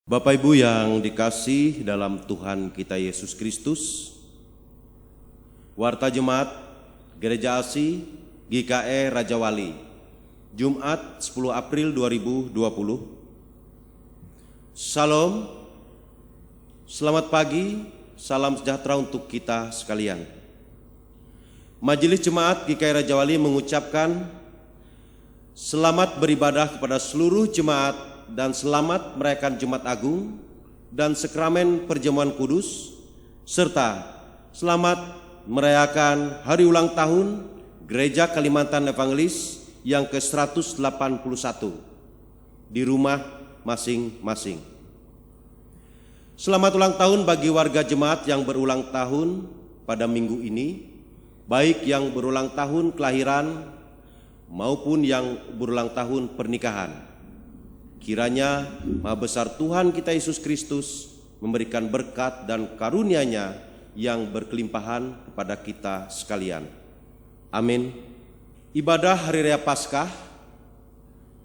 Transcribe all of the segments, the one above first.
Bapak Ibu yang dikasih dalam Tuhan kita Yesus Kristus, Warta Jemaat Gereja ASI GKE Raja Wali, Jumat 10 April 2020. Salam, selamat pagi, salam sejahtera untuk kita sekalian. Majelis Jemaat GKE Raja Wali mengucapkan selamat beribadah kepada seluruh jemaat dan selamat merayakan Jumat Agung dan Sakramen Perjamuan Kudus, serta selamat merayakan hari ulang tahun Gereja Kalimantan Evangelis yang ke-181 di rumah masing-masing. Selamat ulang tahun bagi warga jemaat yang berulang tahun pada minggu ini, baik yang berulang tahun kelahiran maupun yang berulang tahun pernikahan. Kiranya Maha Besar Tuhan kita Yesus Kristus memberikan berkat dan karunia-Nya yang berkelimpahan kepada kita sekalian. Amin. Ibadah Hari Raya Paskah,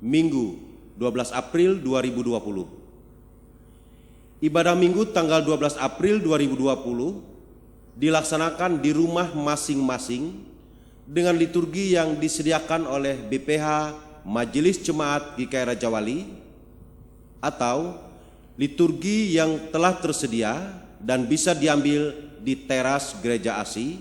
Minggu 12 April 2020. Ibadah Minggu tanggal 12 April 2020 dilaksanakan di rumah masing-masing dengan liturgi yang disediakan oleh BPH Majelis Jemaat GKE Raja Wali, atau liturgi yang telah tersedia dan bisa diambil di teras Gereja ASI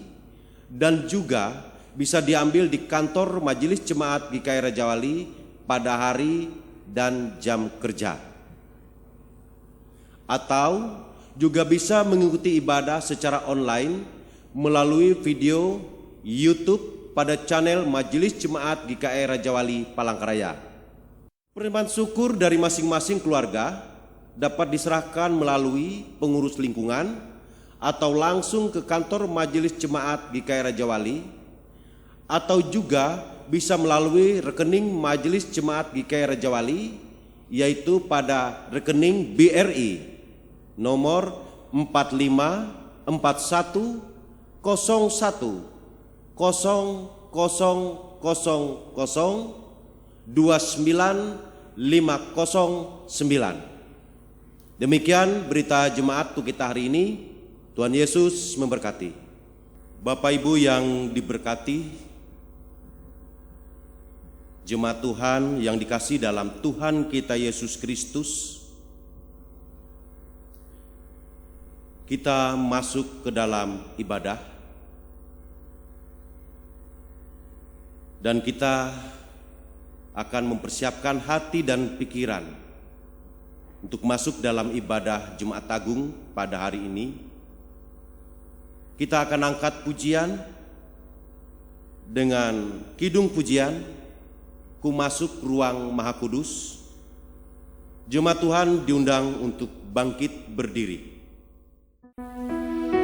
dan juga bisa diambil di kantor Majelis Jemaat GKE Raja Wali pada hari dan jam kerja. Atau juga bisa mengikuti ibadah secara online melalui video YouTube pada channel Majelis Jemaat GKE Raja Wali Palangkaraya. Penerimaan syukur dari masing-masing keluarga dapat diserahkan melalui pengurus lingkungan atau langsung ke kantor Majelis Jemaat GKE Raja Wali, atau juga bisa melalui rekening Majelis Jemaat GKE Raja Wali, yaitu pada rekening BRI nomor 4541000029 509. Demikian berita jemaat untuk kita hari ini. Tuhan Yesus memberkati. Bapak Ibu yang diberkati, jemaat Tuhan yang dikasihi dalam Tuhan kita Yesus Kristus, kita masuk ke dalam ibadah dan kita akan mempersiapkan hati dan pikiran untuk masuk dalam ibadah Jumat Agung pada hari ini. Kita akan angkat pujian dengan kidung pujian, Ku Masuk Ruang Maha Kudus. Jemaat Tuhan diundang untuk bangkit berdiri. Dengan terang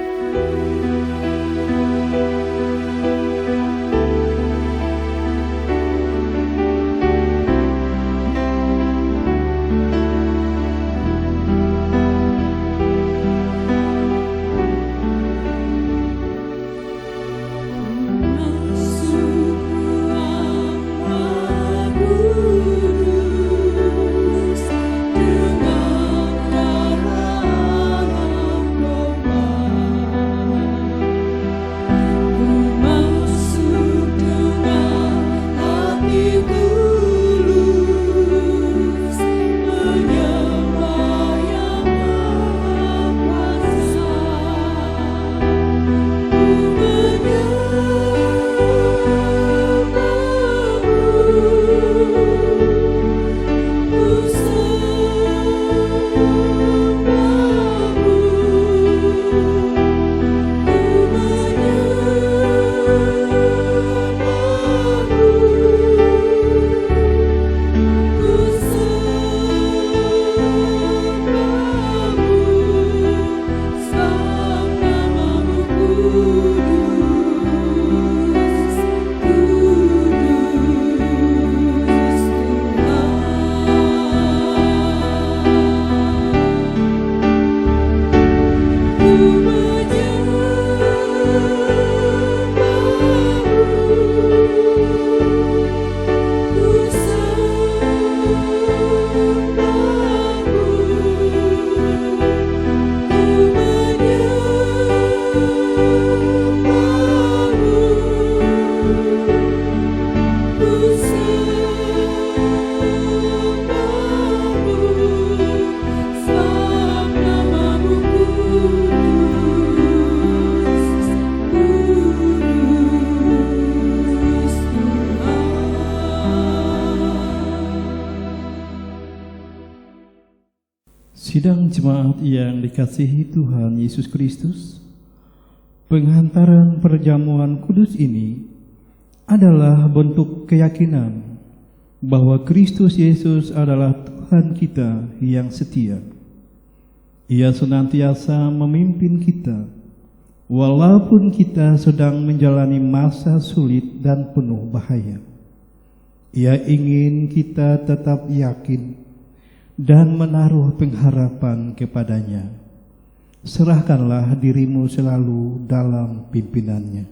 Sidang jemaat yang dikasihi Tuhan Yesus Kristus, penghantaran perjamuan kudus ini adalah bentuk keyakinan bahwa Kristus Yesus adalah Tuhan kita yang setia. Ia senantiasa memimpin kita, walaupun kita sedang menjalani masa sulit dan penuh bahaya. Ia ingin kita tetap yakin dan menaruh pengharapan kepadanya. Serahkanlah dirimu selalu dalam pimpinannya.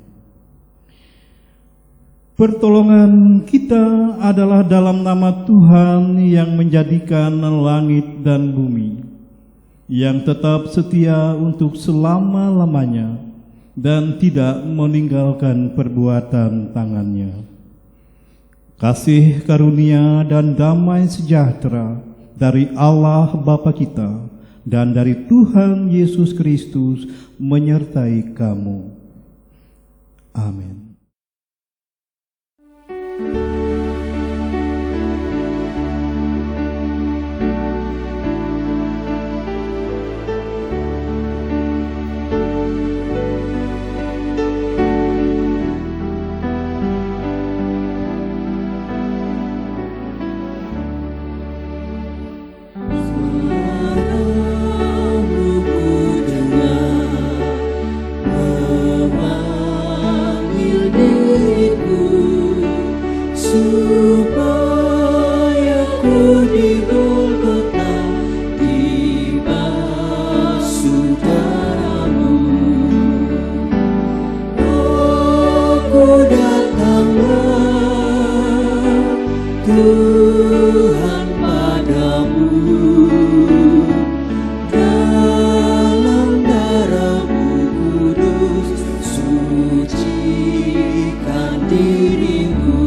Pertolongan kita adalah dalam nama Tuhan yang menjadikan langit dan bumi, yang tetap setia untuk selama-lamanya dan tidak meninggalkan perbuatan tangannya. Kasih karunia dan damai sejahtera dari Allah Bapa kita dan dari Tuhan Yesus Kristus menyertai kamu. Amin. Tuhan padamu, dalam darah-Mu kudus, sucikan dirimu.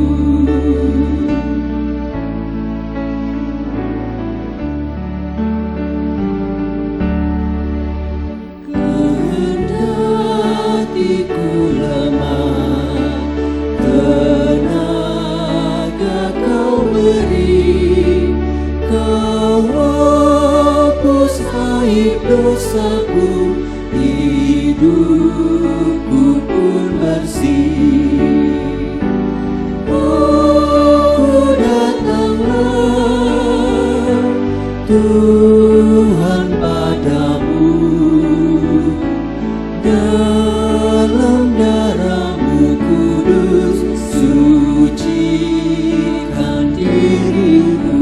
Kendatiku lemah, tenaga Kau beri, Kau hapus aib dosaku, hidupku pun bersih. Oh, datanglah Tuhan padamu, dalam darah-Mu kudus, sucikan dirimu.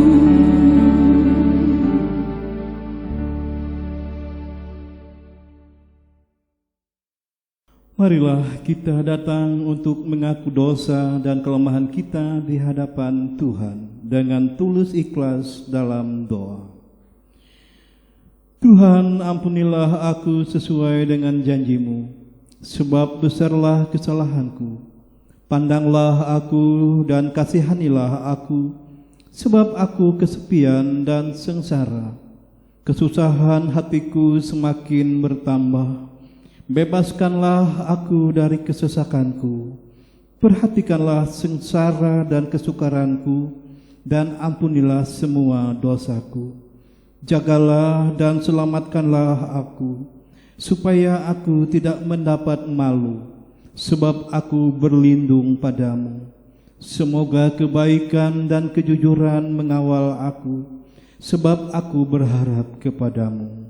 Marilah kita datang untuk mengaku dosa dan kelemahan kita di hadapan Tuhan dengan tulus ikhlas dalam doa. Tuhan, ampunilah aku sesuai dengan janji-Mu, sebab besarlah kesalahanku. Pandanglah aku dan kasihanilah aku, sebab aku kesepian dan sengsara. Kesusahan hatiku semakin bertambah. Bebaskanlah aku dari kesesakanku. Perhatikanlah sengsara dan kesukaranku, dan ampunilah semua dosaku. Jagalah dan selamatkanlah aku, supaya aku tidak mendapat malu, sebab aku berlindung padamu. Semoga kebaikan dan kejujuran mengawal aku, sebab aku berharap kepadamu.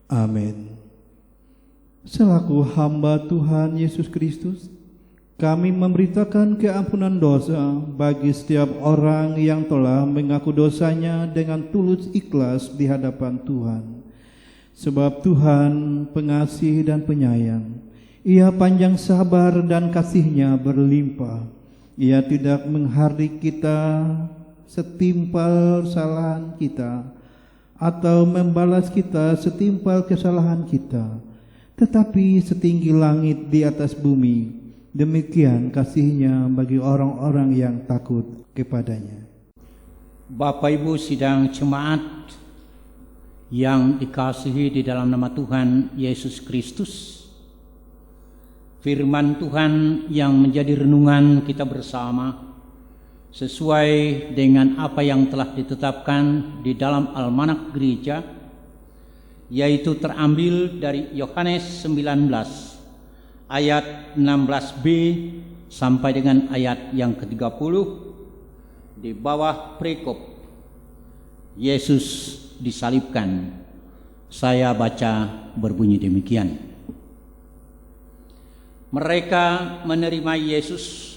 Amin. Selaku hamba Tuhan Yesus Kristus, kami memberitakan keampunan dosa bagi setiap orang yang telah mengaku dosanya dengan tulus ikhlas di hadapan Tuhan. Sebab Tuhan pengasih dan penyayang, Ia panjang sabar dan kasih-Nya berlimpah. Ia tidak menghardik kita setimpal kesalahan kita, atau membalas kita setimpal kesalahan kita, tetapi setinggi langit di atas bumi, demikian kasih-Nya bagi orang-orang yang takut kepadanya. Bapak Ibu sidang jemaat yang dikasihi di dalam nama Tuhan Yesus Kristus, firman Tuhan yang menjadi renungan kita bersama sesuai dengan apa yang telah ditetapkan di dalam almanak gereja yaitu terambil dari Yohanes 19 ayat 16b sampai dengan ayat yang ke-30 di bawah perikop Yesus disalibkan. Saya baca berbunyi demikian. Mereka menerima Yesus.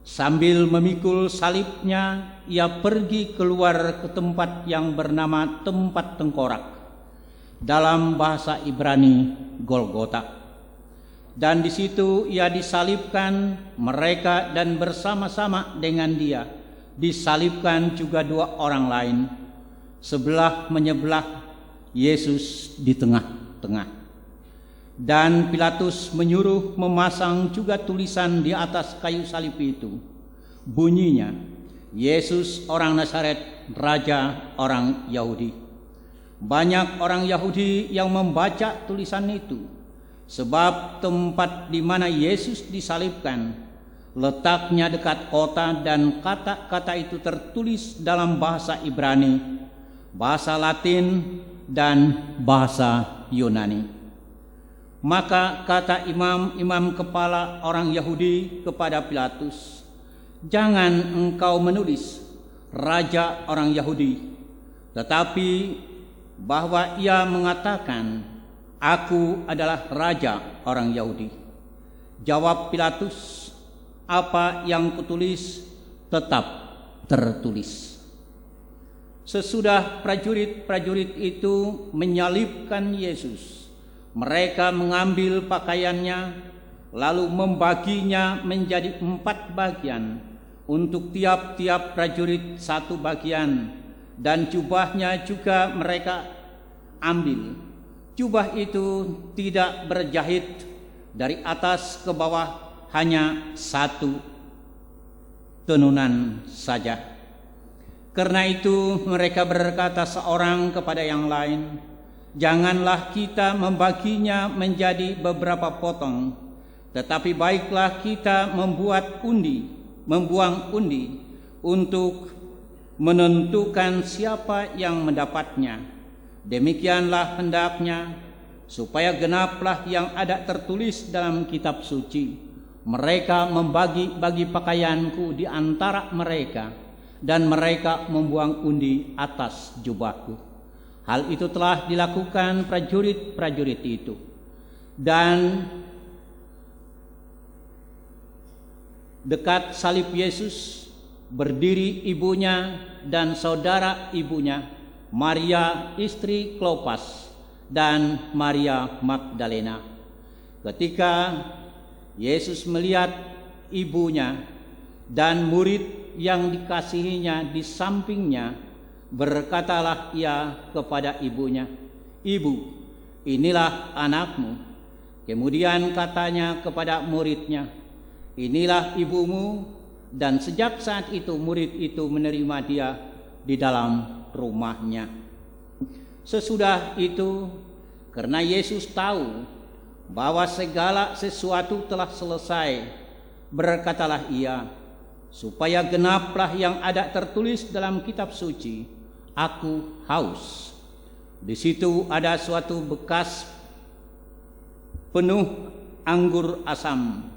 Sambil memikul salibnya, ia pergi keluar ke tempat yang bernama tempat tengkorak, dalam bahasa Ibrani Golgota. Dan di situ ia disalibkan, mereka dan bersama-sama dengan dia disalibkan juga dua orang lain, sebelah menyebelah, Yesus di tengah-tengah. Dan Pilatus menyuruh memasang juga tulisan di atas kayu salib itu. Bunyinya, Yesus orang Nazaret, Raja orang Yahudi. Banyak orang Yahudi yang membaca tulisan itu, sebab tempat di mana Yesus disalibkan letaknya dekat kota, dan kata-kata itu tertulis dalam bahasa Ibrani, bahasa Latin, dan bahasa Yunani. Maka kata imam-imam kepala orang Yahudi kepada Pilatus, "Jangan engkau menulis Raja orang Yahudi, tetapi bahwa ia mengatakan, 'Aku adalah Raja orang Yahudi.'" Jawab Pilatus, "Apa yang kutulis tetap tertulis." Sesudah prajurit-prajurit itu menyalibkan Yesus, mereka mengambil pakaiannya, lalu membaginya menjadi 4 bagian, untuk tiap-tiap prajurit 1 bagian, dan jubahnya juga mereka ambil. Jubah itu tidak berjahit, dari atas ke bawah hanya 1 tenunan saja. Karena itu mereka berkata seorang kepada yang lain, "Janganlah kita membaginya menjadi beberapa potong, tetapi baiklah kita membuang undi untuk menentukan siapa yang mendapatnya. Demikianlah hendaknya, supaya genaplah yang ada tertulis dalam kitab suci. Mereka membagi-bagi pakaianku di antara mereka, dan mereka membuang undi atas jubahku." Hal itu telah dilakukan prajurit-prajurit itu. Dan dekat salib Yesus berdiri ibunya dan saudara ibunya, Maria istri Klopas dan Maria Magdalena. Ketika Yesus melihat ibunya dan murid yang dikasihinya di sampingnya, berkatalah ia kepada ibunya, "Ibu, inilah anakmu." Kemudian katanya kepada muridnya, "Inilah ibumu." Dan sejak saat itu murid itu menerima dia di dalam rumahnya. Sesudah itu, karena Yesus tahu bahwa segala sesuatu telah selesai, berkatalah ia, supaya genaplah yang ada tertulis dalam kitab suci, "Aku haus." Di situ ada suatu bekas penuh anggur asam.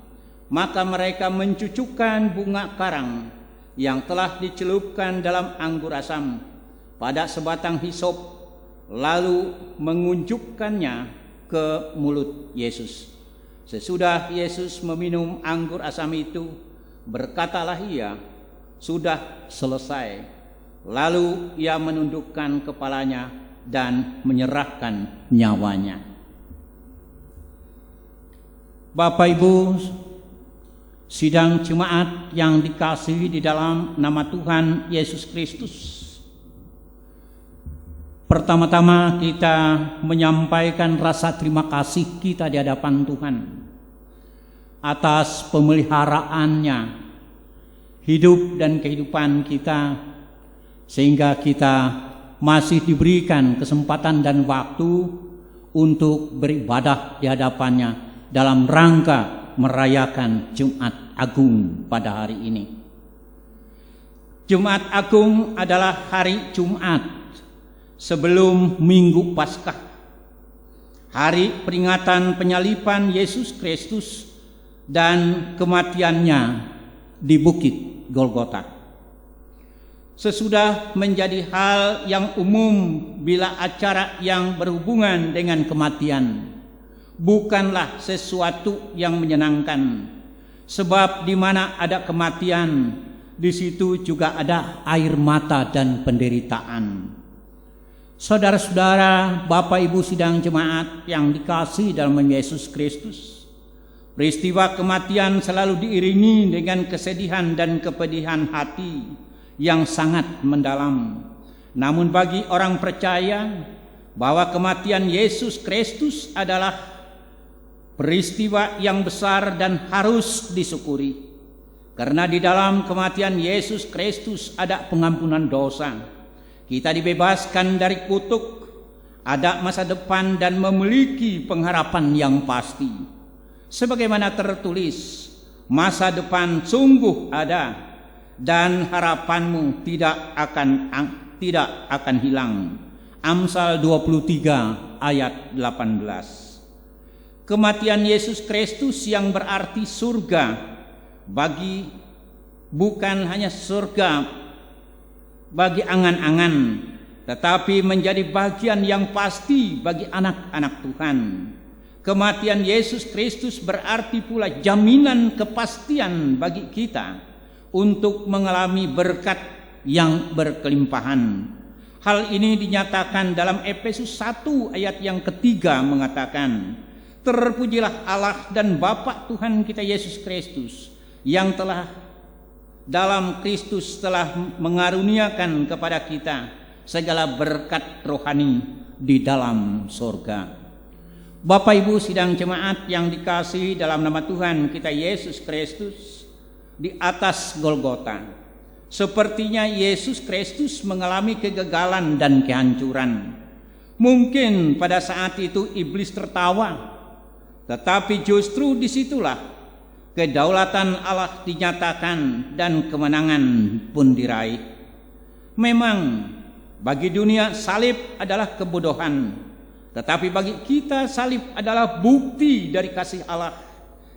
Maka mereka mencucukkan bunga karang yang telah dicelupkan dalam anggur asam pada sebatang hisop, lalu mengunjukkannya ke mulut Yesus. Sesudah Yesus meminum anggur asam itu, berkatalah ia, "Sudah selesai." Lalu ia menundukkan kepalanya dan menyerahkan nyawanya. Bapak Ibu, sidang jemaat yang dikasihi di dalam nama Tuhan Yesus Kristus, pertama-tama kita menyampaikan rasa terima kasih kita di hadapan Tuhan atas pemeliharaannya hidup dan kehidupan kita, sehingga kita masih diberikan kesempatan dan waktu untuk beribadah di hadapannya dalam rangka merayakan Jumat Agung pada hari ini. Jumat Agung adalah hari Jumat sebelum Minggu Paskah, hari peringatan penyaliban Yesus Kristus dan kematiannya di Bukit Golgota. Sesudah menjadi hal yang umum bila acara yang berhubungan dengan kematian bukanlah sesuatu yang menyenangkan, sebab di mana ada kematian, di situ juga ada air mata dan penderitaan. Saudara-saudara, Bapak Ibu sidang jemaat yang dikasihi dalam Yesus Kristus, peristiwa kematian selalu diiringi dengan kesedihan dan kepedihan hati yang sangat mendalam. Namun bagi orang percaya bahwa kematian Yesus Kristus adalah peristiwa yang besar dan harus disyukuri, karena di dalam kematian Yesus Kristus ada pengampunan dosa. Kita dibebaskan dari kutuk, ada masa depan dan memiliki pengharapan yang pasti. Sebagaimana tertulis, masa depan sungguh ada dan harapanmu tidak akan hilang. Amsal 23 ayat 18. Kematian Yesus Kristus yang berarti surga bukan hanya surga bagi angan-angan, tetapi menjadi bagian yang pasti bagi anak-anak Tuhan. Kematian Yesus Kristus berarti pula jaminan kepastian bagi kita untuk mengalami berkat yang berkelimpahan. Hal ini dinyatakan dalam Efesus 1 ayat yang ketiga mengatakan, terpujilah Allah dan Bapa Tuhan kita Yesus Kristus yang telah dalam Kristus telah mengaruniakan kepada kita segala berkat rohani di dalam surga. Bapak Ibu sidang jemaat yang dikasihi dalam nama Tuhan kita Yesus Kristus, di atas Golgota, sepertinya Yesus Kristus mengalami kegagalan dan kehancuran. Mungkin pada saat itu iblis tertawa, tetapi justru disitulah kedaulatan Allah dinyatakan dan kemenangan pun diraih. Memang bagi dunia salib adalah kebodohan, tetapi bagi kita salib adalah bukti dari kasih Allah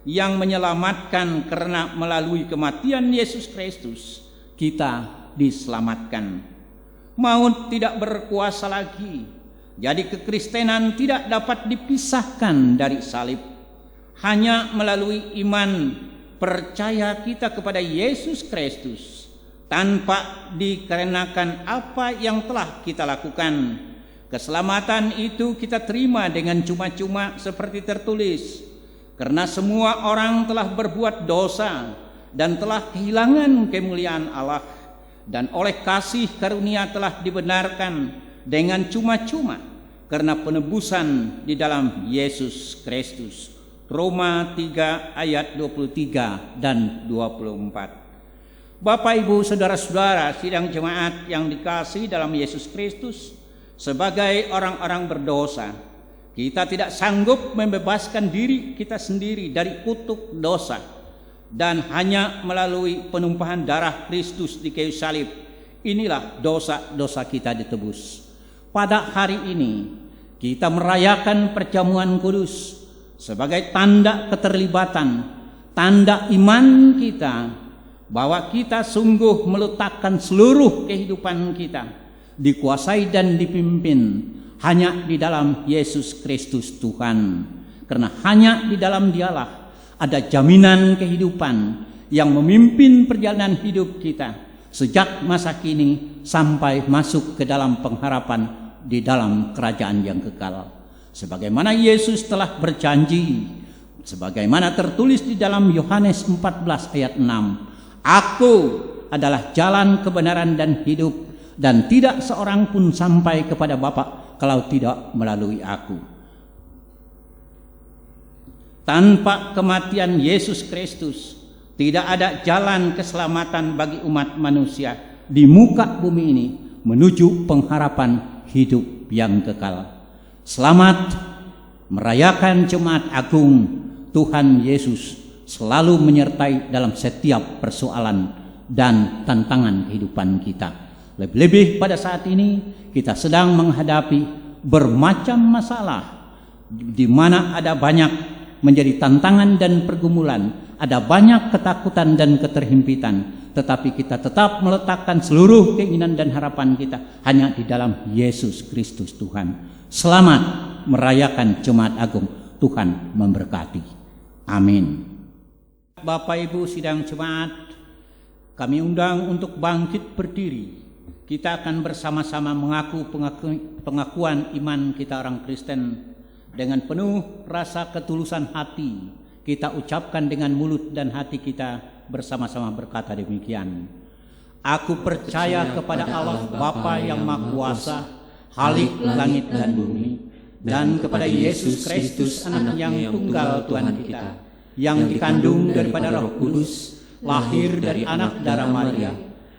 yang menyelamatkan, karena melalui kematian Yesus Kristus kita diselamatkan. Maut tidak berkuasa lagi. Jadi kekristenan tidak dapat dipisahkan dari salib. Hanya melalui iman percaya kita kepada Yesus Kristus, tanpa dikarenakan apa yang telah kita lakukan. Keselamatan itu kita terima dengan cuma-cuma seperti tertulis, karena semua orang telah berbuat dosa dan telah kehilangan kemuliaan Allah, dan oleh kasih karunia telah dibenarkan dengan cuma-cuma karena penebusan di dalam Yesus Kristus. Roma 3 ayat 23 dan 24. Bapak Ibu saudara-saudara sidang jemaat yang dikasihi dalam Yesus Kristus, sebagai orang-orang berdosa, kita tidak sanggup membebaskan diri kita sendiri dari kutuk dosa, dan hanya melalui penumpahan darah Kristus di kayu salib inilah dosa-dosa kita ditebus. Pada hari ini kita merayakan perjamuan kudus sebagai tanda keterlibatan, tanda iman kita bahwa kita sungguh meletakkan seluruh kehidupan kita dikuasai dan dipimpin hanya di dalam Yesus Kristus Tuhan. Karena hanya di dalam Dialah ada jaminan kehidupan yang memimpin perjalanan hidup kita sejak masa kini sampai masuk ke dalam pengharapan di dalam kerajaan yang kekal. Sebagaimana Yesus telah berjanji, sebagaimana tertulis di dalam Yohanes 14 ayat 6, Aku adalah jalan kebenaran dan hidup, dan tidak seorang pun sampai kepada Bapa kalau tidak melalui aku. Tanpa kematian Yesus Kristus, tidak ada jalan keselamatan bagi umat manusia di muka bumi ini menuju pengharapan hidup yang kekal. Selamat merayakan Jumat Agung. Tuhan Yesus selalu menyertai dalam setiap persoalan dan tantangan kehidupan kita. Lebih-lebih pada saat ini kita sedang menghadapi bermacam masalah, di mana ada banyak menjadi tantangan dan pergumulan, ada banyak ketakutan dan keterhimpitan, tetapi kita tetap meletakkan seluruh keinginan dan harapan kita hanya di dalam Yesus Kristus Tuhan. Selamat merayakan Jumat Agung. Tuhan memberkati. Amin. Bapak Ibu sidang jemaat, kami undang untuk bangkit berdiri. Kita akan bersama-sama mengaku pengakuan iman kita orang Kristen dengan penuh rasa ketulusan hati. Kita ucapkan dengan mulut dan hati kita bersama-sama berkata demikian. Aku percaya kepada Allah Bapa yang Maha Kuasa, Khalik langit dan bumi, dan kepada Yesus Kristus anak yang tunggal Tuhan kita, yang dikandung daripada Roh Kudus, lahir dari anak darah Maria,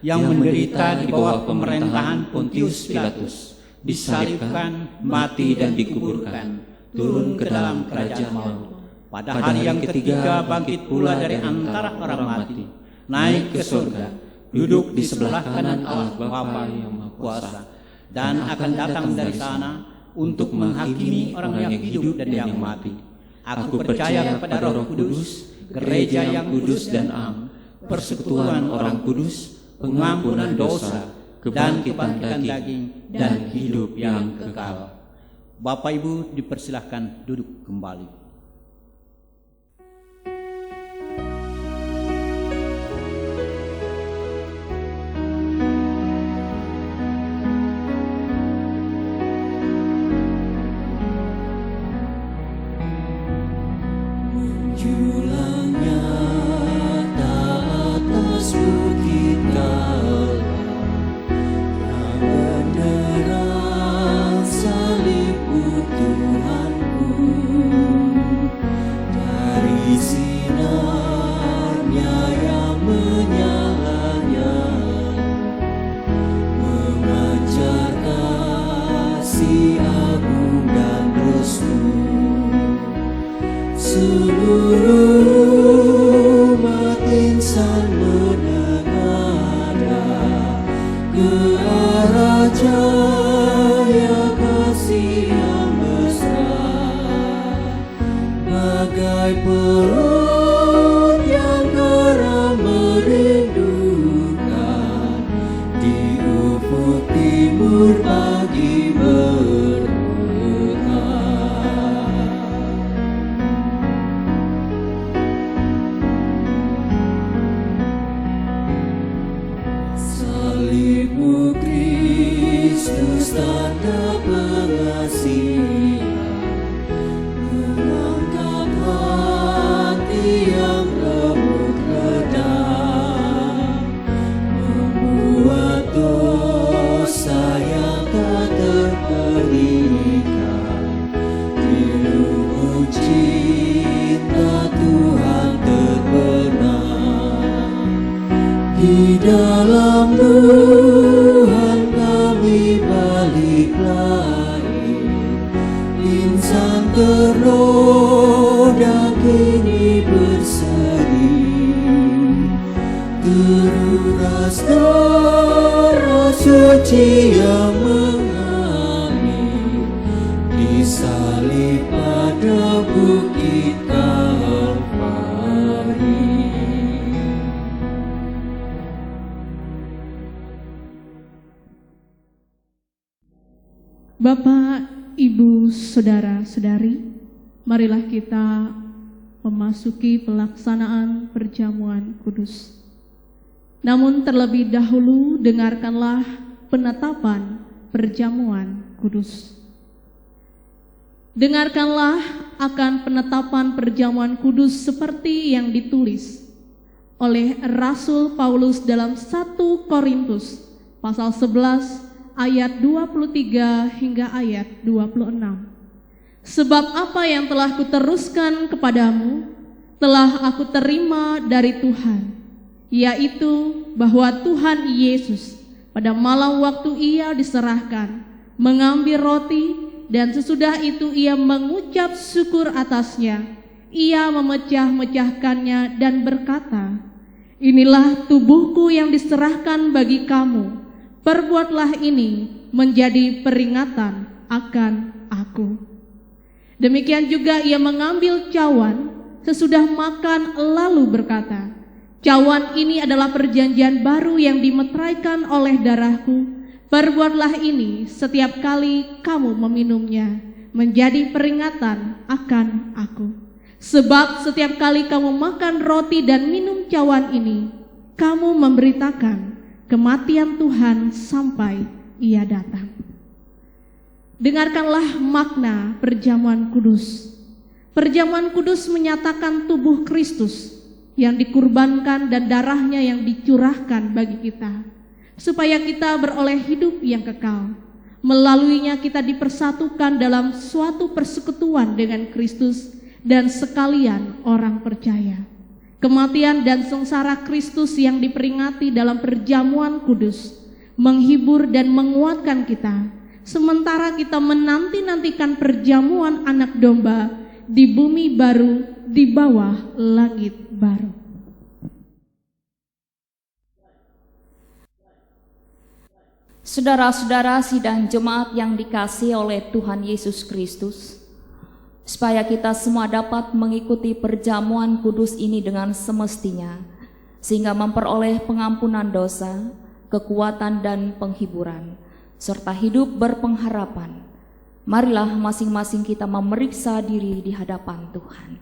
yang menderita di bawah pemerintahan Pontius Pilatus, disalibkan, mati dan dikuburkan, turun ke dalam kerajaan maut. Pada hari yang ketiga bangkit pula dari antara orang mati, naik ke surga, duduk di sebelah kanan Allah Bapa yang Maha Kuasa, dan akan datang dari sana untuk menghakimi orang yang hidup dan yang mati. Aku percaya kepada Roh Kudus, gereja yang kudus dan am, persekutuan orang kudus, pengampunan dosa, kebangkitan daging, dan hidup yang kekal. Bapak Ibu dipersilahkan duduk kembali. Julangnya atas bukit Kalbar, yang benderang salibmu Tuhanku, dari sinarnya yang menyalanya, memancar kasih agung dan restu. Seluruh umat insan menengadah ke arah cahaya kasih yang besar, bagai perut yang garam merindukan di ufuk timur pagi bertekan. Salibmu Kristus tanda pengasihan, mengangkat hati yang remuk redam, membuat dosa yang tak terperikan, dilumut cinta Tuhan terbenam. Di dalam Tuhan kami balik lagi, insan ternoda kini berseri, teruras darah suci yang mengalir, disalib pada bukit Kalvari. Bapak, Ibu, Saudara-saudari, marilah kita memasuki pelaksanaan perjamuan kudus. Namun terlebih dahulu dengarkanlah penetapan perjamuan kudus. Dengarkanlah akan penetapan perjamuan kudus seperti yang ditulis oleh Rasul Paulus dalam 1 Korintus pasal 11 ayat 23 hingga ayat 26. Sebab apa yang telah kuteruskan kepadamu telah aku terima dari Tuhan, yaitu bahwa Tuhan Yesus pada malam waktu ia diserahkan mengambil roti, dan sesudah itu ia mengucap syukur atasnya, ia memecah-mecahkannya dan berkata, "Inilah tubuhku yang diserahkan bagi kamu. Perbuatlah ini menjadi peringatan akan aku." Demikian juga ia mengambil cawan sesudah makan lalu berkata, "Cawan ini adalah perjanjian baru yang dimeteraikan oleh darahku. Perbuatlah ini setiap kali kamu meminumnya, menjadi peringatan akan aku. Sebab setiap kali kamu makan roti dan minum cawan ini, kamu memberitakan kematian Tuhan sampai ia datang." Dengarkanlah makna perjamuan kudus. Perjamuan kudus menyatakan tubuh Kristus yang dikurbankan dan darahnya yang dicurahkan bagi kita, supaya kita beroleh hidup yang kekal. Melaluinya kita dipersatukan dalam suatu persekutuan dengan Kristus dan sekalian orang percaya. Kematian dan sengsara Kristus yang diperingati dalam perjamuan kudus menghibur dan menguatkan kita, sementara kita menanti-nantikan perjamuan anak domba di bumi baru, di bawah langit baru. Saudara-saudara sidang jemaat yang dikasihi oleh Tuhan Yesus Kristus, supaya kita semua dapat mengikuti perjamuan kudus ini dengan semestinya, sehingga memperoleh pengampunan dosa, kekuatan dan penghiburan, serta hidup berpengharapan. Marilah masing-masing kita memeriksa diri di hadapan Tuhan.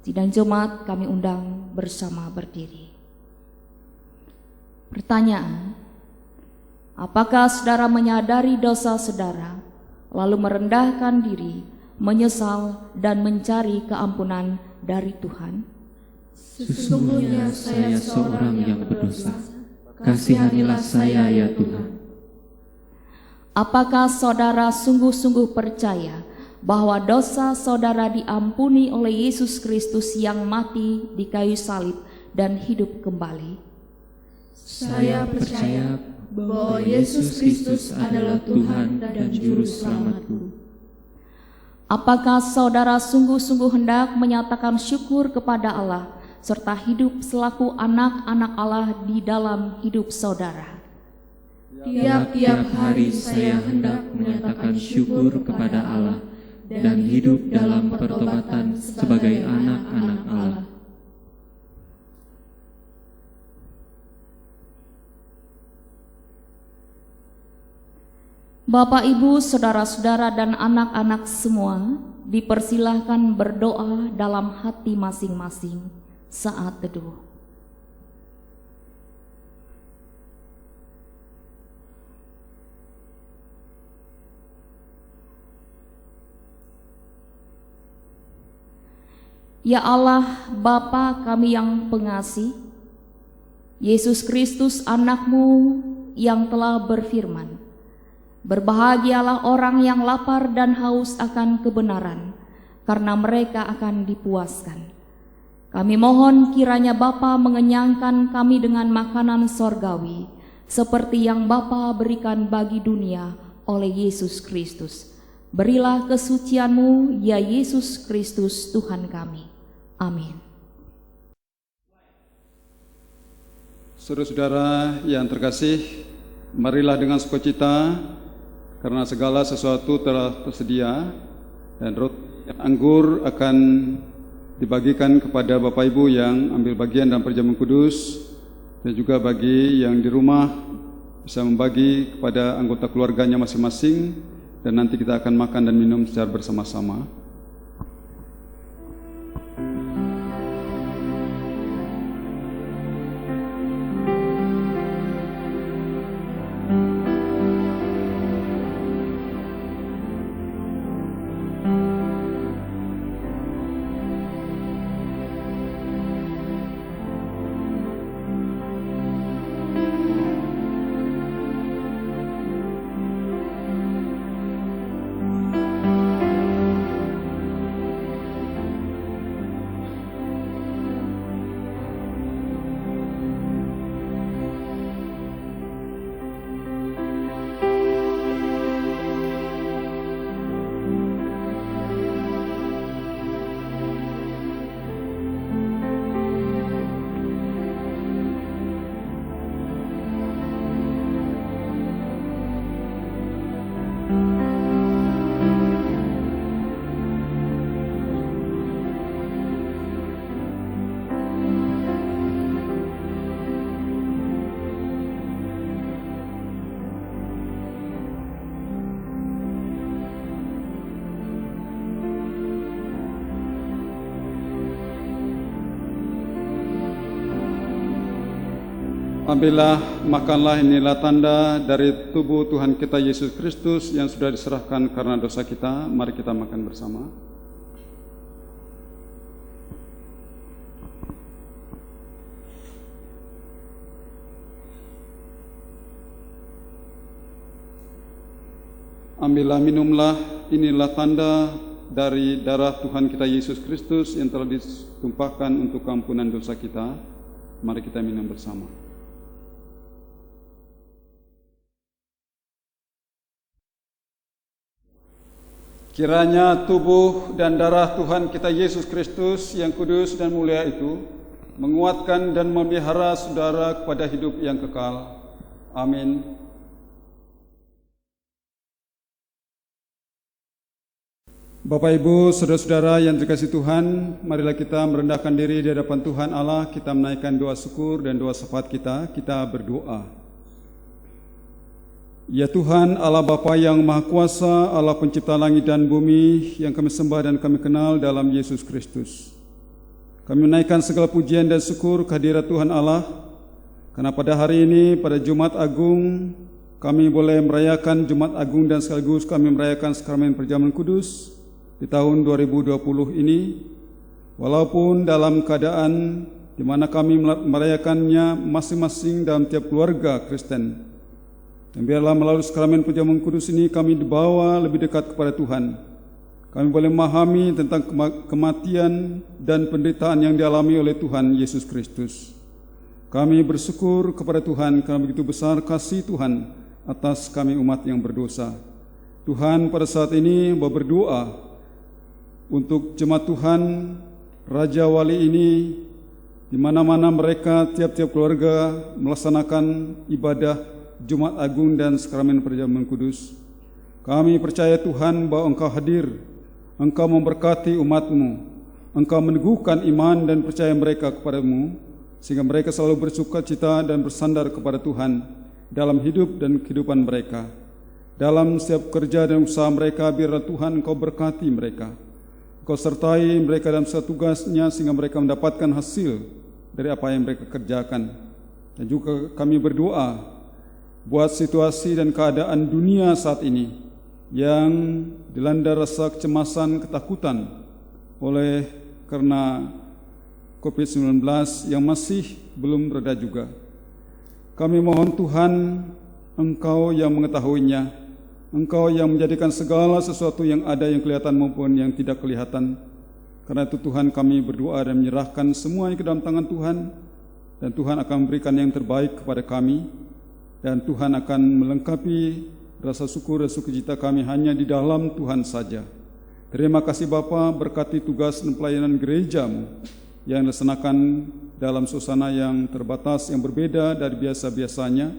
Sidang jemaat kami undang bersama berdiri. Pertanyaan: apakah saudara menyadari dosa saudara, lalu merendahkan diri, menyesal dan mencari keampunan dari Tuhan? Sesungguhnya saya seorang yang berdosa. Kasihanilah saya ya Tuhan. Apakah saudara sungguh-sungguh percaya bahwa dosa saudara diampuni oleh Yesus Kristus yang mati di kayu salib dan hidup kembali? Saya percaya bahwa Yesus Kristus adalah Tuhan dan Juru Selamatku. Apakah saudara sungguh-sungguh hendak menyatakan syukur kepada Allah serta hidup selaku anak-anak Allah di dalam hidup saudara? Tiap-tiap hari saya hendak menyatakan syukur kepada Allah dan hidup dalam pertobatan sebagai anak-anak Allah. Bapak, Ibu, saudara-saudara dan anak-anak semua dipersilahkan berdoa dalam hati masing-masing saat teduh. Ya Allah, Bapa kami yang pengasih, Yesus Kristus anak-Mu yang telah berfirman, "Berbahagialah orang yang lapar dan haus akan kebenaran, karena mereka akan dipuaskan." Kami mohon kiranya Bapa mengenyangkan kami dengan makanan sorgawi, seperti yang Bapa berikan bagi dunia oleh Yesus Kristus. Berilah kesucian-Mu, ya Yesus Kristus Tuhan kami. Amin. Saudara-saudara yang terkasih, marilah dengan sukacita, karena segala sesuatu telah tersedia dan roti dan anggur akan dibagikan kepada Bapak Ibu yang ambil bagian dalam perjamuan kudus, dan juga bagi yang di rumah bisa membagi kepada anggota keluarganya masing-masing, dan nanti kita akan makan dan minum secara bersama-sama. Ambillah, makanlah, inilah tanda dari tubuh Tuhan kita Yesus Kristus yang sudah diserahkan karena dosa kita. Mari kita makan bersama. Ambillah, minumlah, inilah tanda dari darah Tuhan kita Yesus Kristus yang telah ditumpahkan untuk keampunan dosa kita. Mari kita minum bersama. Kiranya tubuh dan darah Tuhan kita Yesus Kristus yang kudus dan mulia itu menguatkan dan memelihara saudara kepada hidup yang kekal. Amin. Bapak, Ibu, saudara-saudara yang dikasihi Tuhan, marilah kita merendahkan diri di hadapan Tuhan Allah. Kita menaikkan doa syukur dan doa syafaat kita. Kita berdoa. Ya Tuhan, Allah Bapa yang Maha Kuasa, Allah pencipta langit dan bumi, yang kami sembah dan kami kenal dalam Yesus Kristus. Kami menaikkan segala pujian dan syukur kehadirat Tuhan Allah, karena pada hari ini, pada Jumat Agung, kami boleh merayakan Jumat Agung dan sekaligus kami merayakan sakramen perjamuan kudus di tahun 2020 ini, walaupun dalam keadaan di mana kami merayakannya masing-masing dalam tiap keluarga Kristen. Dan biarlah melalui sakramen perjamuan kudus ini kami dibawa lebih dekat kepada Tuhan. Kami boleh memahami tentang kematian dan penderitaan yang dialami oleh Tuhan Yesus Kristus. Kami bersyukur kepada Tuhan karena begitu besar kasih Tuhan atas kami umat yang berdosa. Tuhan, pada saat ini berdoa untuk jemaat Tuhan Raja Wali ini, di mana-mana mereka tiap-tiap keluarga melaksanakan ibadah Jumat Agung dan sakramen perjamuan kudus. Kami percaya Tuhan bahwa Engkau hadir, Engkau memberkati umat-Mu, Engkau meneguhkan iman dan percaya mereka kepada-Mu, sehingga mereka selalu bersukacita dan bersandar kepada Tuhan dalam hidup dan kehidupan mereka. Dalam setiap kerja dan usaha mereka, biarlah Tuhan Engkau berkati mereka. Engkau sertai mereka dalam setiap tugasnya, sehingga mereka mendapatkan hasil dari apa yang mereka kerjakan. Dan juga kami berdoa buat situasi dan keadaan dunia saat ini yang dilanda rasa kecemasan, ketakutan oleh karena COVID-19 yang masih belum reda juga. Kami mohon Tuhan, Engkau yang mengetahuinya, Engkau yang menjadikan segala sesuatu yang ada yang kelihatan maupun yang tidak kelihatan. Karena itu Tuhan, kami berdoa dan menyerahkan semuanya ke dalam tangan Tuhan, dan Tuhan akan memberikan yang terbaik kepada kami. Dan Tuhan akan melengkapi rasa syukur dan sukacita kami hanya di dalam Tuhan saja. Terima kasih Bapa, berkati tugas dan pelayanan gereja-Mu yang dilaksanakan dalam suasana yang terbatas, yang berbeda dari biasa-biasanya.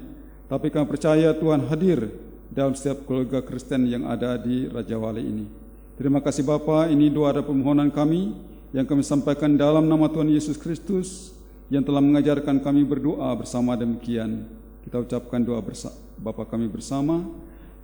Tapi kami percaya Tuhan hadir dalam setiap keluarga Kristen yang ada di Raja Wali ini. Terima kasih Bapa, ini doa dan permohonan kami yang kami sampaikan dalam nama Tuhan Yesus Kristus yang telah mengajarkan kami berdoa bersama demikian. Kita ucapkan doa Bapa kami bersama.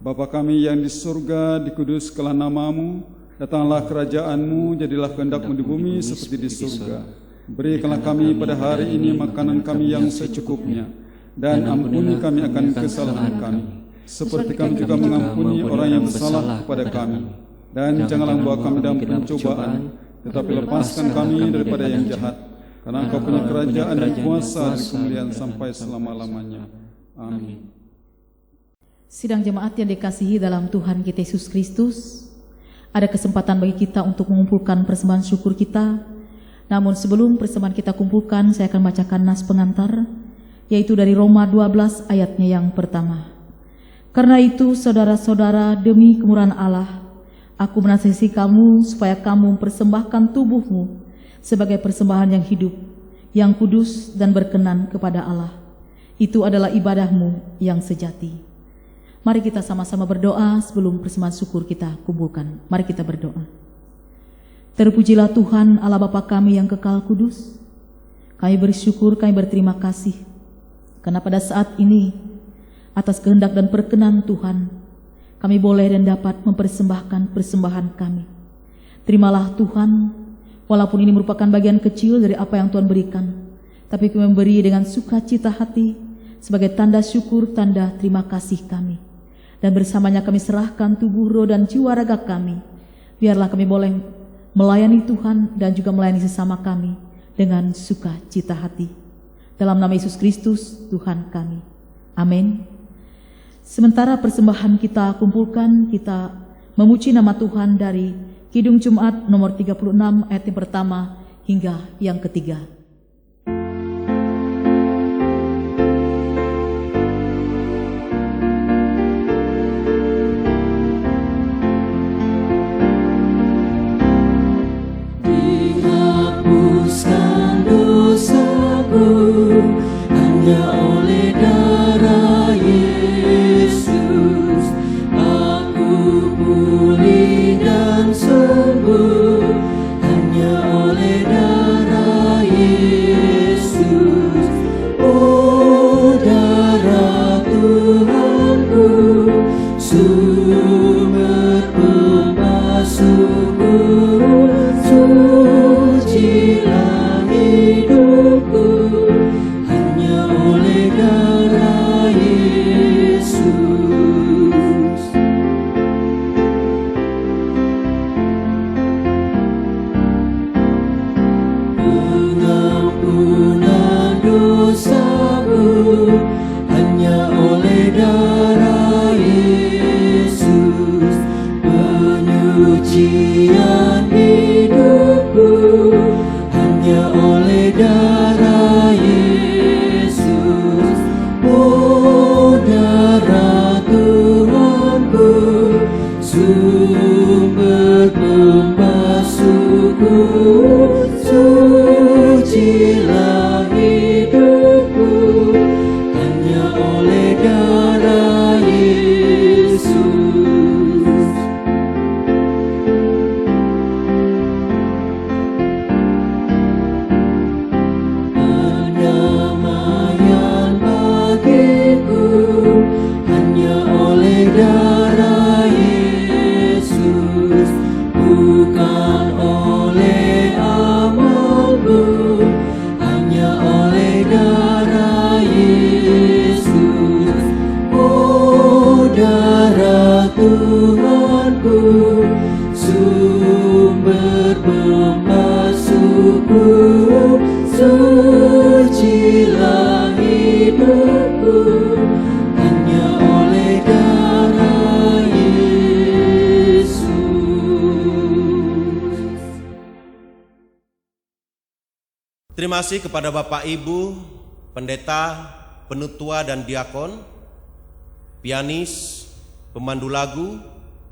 Bapa kami yang di surga, dikuduskanlah nama-Mu, datanglah kerajaan-Mu, jadilah kehendak-Mu di bumi seperti di surga. Berikanlah kami pada hari ini makanan kami yang secukupnya, dan ampuni kami akan kesalahan kami, seperti kami juga mengampuni orang yang bersalah kepada kami. Dan janganlah membawa kami dalam pencobaan, tetapi lepaskan kami daripada yang jahat, karena Engkau punya kerajaan dan kuasa dan kemuliaan sampai selama-lamanya. Amin. Sidang jemaat yang dikasihi dalam Tuhan kita Yesus Kristus, ada kesempatan bagi kita untuk mengumpulkan persembahan syukur kita. Namun sebelum persembahan kita kumpulkan, saya akan bacakan nas pengantar, yaitu dari Roma 12 ayatnya yang pertama. Karena itu saudara-saudara, demi kemurahan Allah, aku menasihati kamu supaya kamu mempersembahkan tubuhmu sebagai persembahan yang hidup, yang kudus dan berkenan kepada Allah. Itu adalah ibadahmu yang sejati. Mari kita sama-sama berdoa sebelum persembahan syukur kita kumpulkan. Mari kita berdoa. Terpujilah Tuhan Allah Bapa kami yang kekal kudus. Kami bersyukur, kami berterima kasih, karena pada saat ini atas kehendak dan perkenan Tuhan, kami boleh dan dapat mempersembahkan persembahan kami. Terimalah Tuhan, walaupun ini merupakan bagian kecil dari apa yang Tuhan berikan, tapi kami memberi dengan sukacita hati, sebagai tanda syukur, tanda terima kasih kami. Dan bersamanya kami serahkan tubuh, roh, dan jiwa raga kami. Biarlah kami boleh melayani Tuhan dan juga melayani sesama kami dengan sukacita hati. Dalam nama Yesus Kristus, Tuhan kami. Amin. Sementara persembahan kita kumpulkan, kita memuji nama Tuhan dari Kidung Jumat nomor 36 ayat yang pertama hingga yang ketiga. Dihapuskan dosaku hanya oleh darah Yesus, aku pulih dan sembuh hanya oleh darah Yesus. Oh, darah Tuhanku, sumber pembasuhku, sucilah hidupku hanya oleh darah Yesus. Pengampunan dosaku hanya oleh darah Yesus, penyucian hidupku hanya oleh darah Yesus. Oh, darah Tuhanku, sumber pembasuhku, sucilah hidupku hanya oleh darah Yesus. Pendamaian bagiku hanya oleh darah Yesus, bukan oleh amalku, hanya oleh darah Yesus. Oh, darah Tuhanku, sumber pembasuhku, sucilah hidupku hanya oleh darah Yesus. Terima kasih kepada Bapak Ibu, pendeta, penutua dan diakon, pianis, pemandu lagu,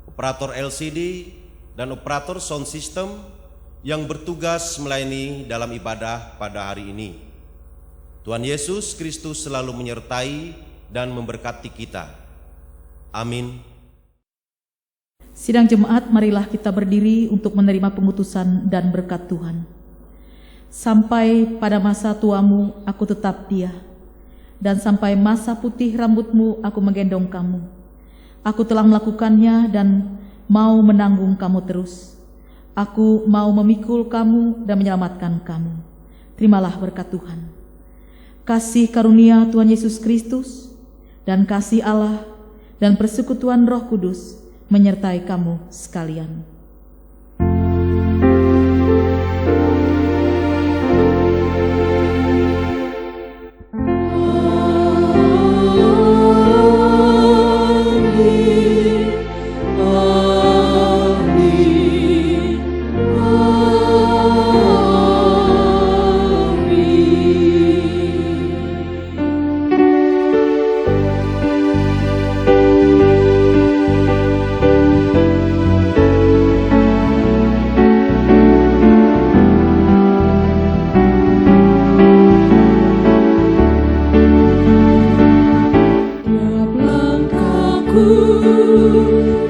operator LCD, dan operator sound system yang bertugas melayani dalam ibadah pada hari ini. Tuhan Yesus Kristus selalu menyertai dan memberkati kita. Amin. Sidang jemaat, marilah kita berdiri untuk menerima pengutusan dan berkat Tuhan. Sampai pada masa tuamu aku tetap dia, dan sampai masa putih rambutmu aku menggendong kamu. Aku telah melakukannya dan mau menanggung kamu terus. Aku mau memikul kamu dan menyelamatkan kamu. Terimalah berkat Tuhan. Kasih karunia Tuhan Yesus Kristus dan kasih Allah dan persekutuan Roh Kudus menyertai kamu sekalian.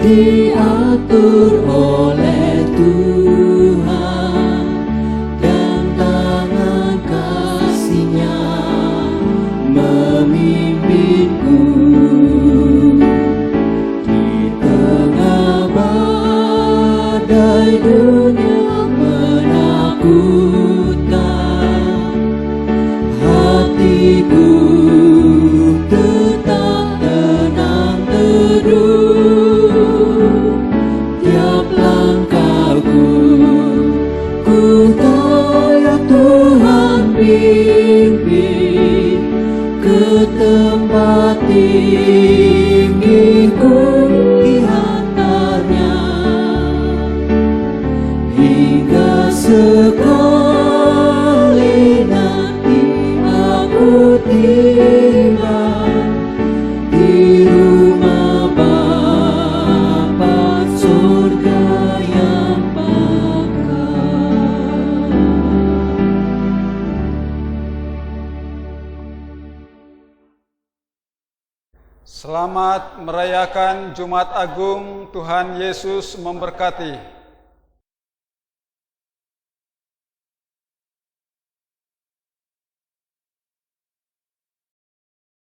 Diatur oleh Tuhan dan tangan kasih-Nya memimpinku di tengah badai dunia menakutkan. Hatiku pimpin ke tempat tinggi ku diantarnya, hingga sekali nanti aku tiba di rumah Bapa surga yang bakal. Selamat merayakan Jumat Agung. Tuhan Yesus memberkati.